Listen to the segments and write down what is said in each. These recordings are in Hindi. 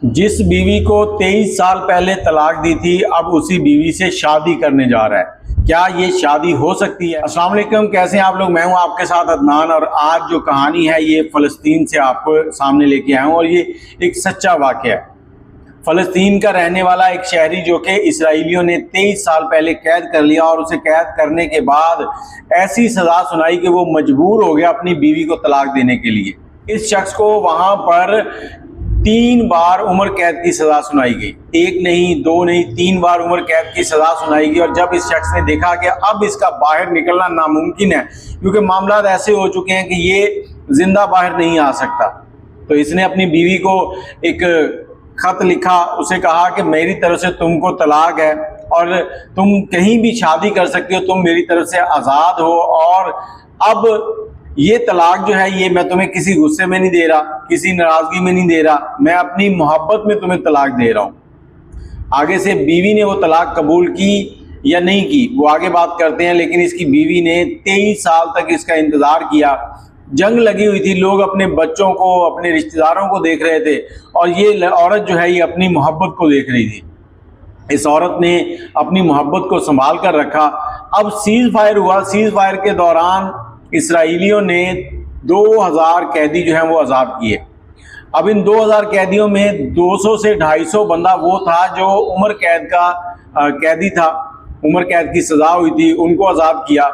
जिस बीवी को 23 साल पहले तलाक दी थी, अब उसी बीवी से शादी करने जा रहा है। क्या ये शादी हो सकती है? अस्सलाम वालेकुम, कैसे हैं आप लोग? मैं हूं आपके साथ अदनान और आज जो कहानी है ये फ़लस्तीन से आपको सामने लेके आया हूं और ये एक सच्चा वाक़या है। फ़लस्तीन का रहने वाला एक शहरी जो कि इसराइलियों ने 23 साल पहले कैद कर लिया और उसे कैद करने के बाद ऐसी सज़ा सुनाई कि वो मजबूर हो गया अपनी बीवी को तलाक देने के लिए। इस शख्स को वहाँ पर 3 बार उम्र कैद की सज़ा सुनाई गई। 1 नहीं, 2 नहीं, 3 बार उम्र कैद की सज़ा सुनाई गई। और जब इस शख्स ने देखा कि अब इसका बाहर निकलना नामुमकिन है क्योंकि मामला ऐसे हो चुके हैं कि ये जिंदा बाहर नहीं आ सकता, तो इसने अपनी बीवी को एक खत लिखा, उसे कहा कि मेरी तरफ से तुमको तलाक है और तुम कहीं भी शादी कर सकते हो, तुम मेरी तरफ से आज़ाद हो। और अब ये तलाक जो है ये मैं तुम्हें किसी गुस्से में नहीं दे रहा, किसी नाराज़गी में नहीं दे रहा, मैं अपनी मोहब्बत में तुम्हें तलाक दे रहा हूँ। आगे से बीवी ने वो तलाक कबूल की या नहीं की वो आगे बात करते हैं, लेकिन इसकी बीवी ने 23 साल तक इसका इंतज़ार किया। जंग लगी हुई थी, लोग अपने बच्चों को, अपने रिश्तेदारों को देख रहे थे और ये औरत जो है ये अपनी मोहब्बत को देख रही थी। इस औरत ने अपनी मोहब्बत को संभाल कर रखा। अब सीज़ फायर हुआ। सीज़ फायर के दौरान इसराइलियों ने 2000 कैदी जो हैं वो आज़ाद किए। अब इन 2000 कैदियों में 200 से 250 बंदा वो था जो उम्र कैद का कैदी था, उम्र कैद की सज़ा हुई थी, उनको आज़ाद किया।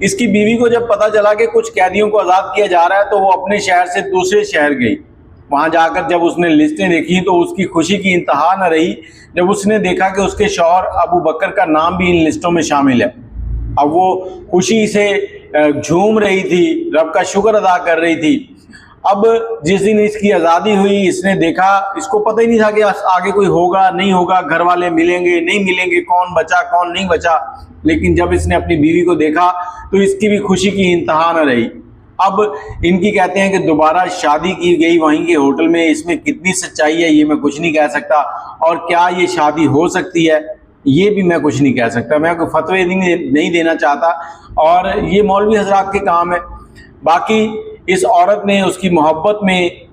इसकी बीवी को जब पता चला कि कुछ कैदियों को आज़ाद किया जा रहा है तो वो अपने शहर से दूसरे शहर गई। वहाँ जाकर जब उसने लिस्टें देखी तो उसकी खुशी की इंतहा न रही जब उसने देखा कि उसके शौहर अबू बकर का नाम भी इन लिस्टों में शामिल है। अब वो खुशी से झूम रही थी, रब का शुक्र अदा कर रही थी। अब जिस दिन इसकी आज़ादी हुई, इसने देखा, इसको पता ही नहीं था कि आगे कोई होगा नहीं होगा, घर वाले मिलेंगे नहीं मिलेंगे, कौन बचा कौन नहीं बचा। लेकिन जब इसने अपनी बीवी को देखा तो इसकी भी खुशी की इंतहा न रही। अब इनकी कहते हैं कि दोबारा शादी की गई वहीं के होटल में। इसमें कितनी सच्चाई है ये मैं कुछ नहीं कह सकता, और क्या ये शादी हो सकती है ये भी मैं कुछ नहीं कह सकता। मैं कोई फतवे नहीं देना चाहता और ये मौलवी हजरात के काम है। बाकी इस औरत ने उसकी मोहब्बत में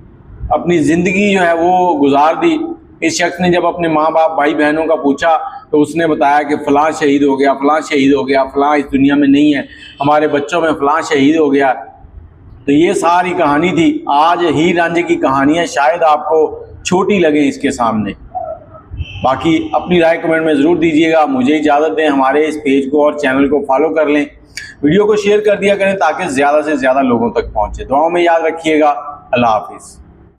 अपनी ज़िंदगी जो है वो गुजार दी। इस शख्स ने जब अपने माँ बाप भाई बहनों का पूछा तो उसने बताया कि फ़लाँ शहीद हो गया, फ़लाँ शहीद हो गया, फ़लाँ इस दुनिया में नहीं है, हमारे बच्चों में फ़लाँ शहीद हो गया। तो ये सारी कहानी थी। आज हीर रांझे की कहानियाँ शायद आपको छोटी लगे इसके सामने। बाकी अपनी राय कमेंट में ज़रूर दीजिएगा। मुझे इजाज़त दें, हमारे इस पेज को और चैनल को फॉलो कर लें, वीडियो को शेयर कर दिया करें ताकि ज़्यादा से ज़्यादा लोगों तक पहुँचे। दुआओं में याद रखिएगा। अल्लाह हाफिज़।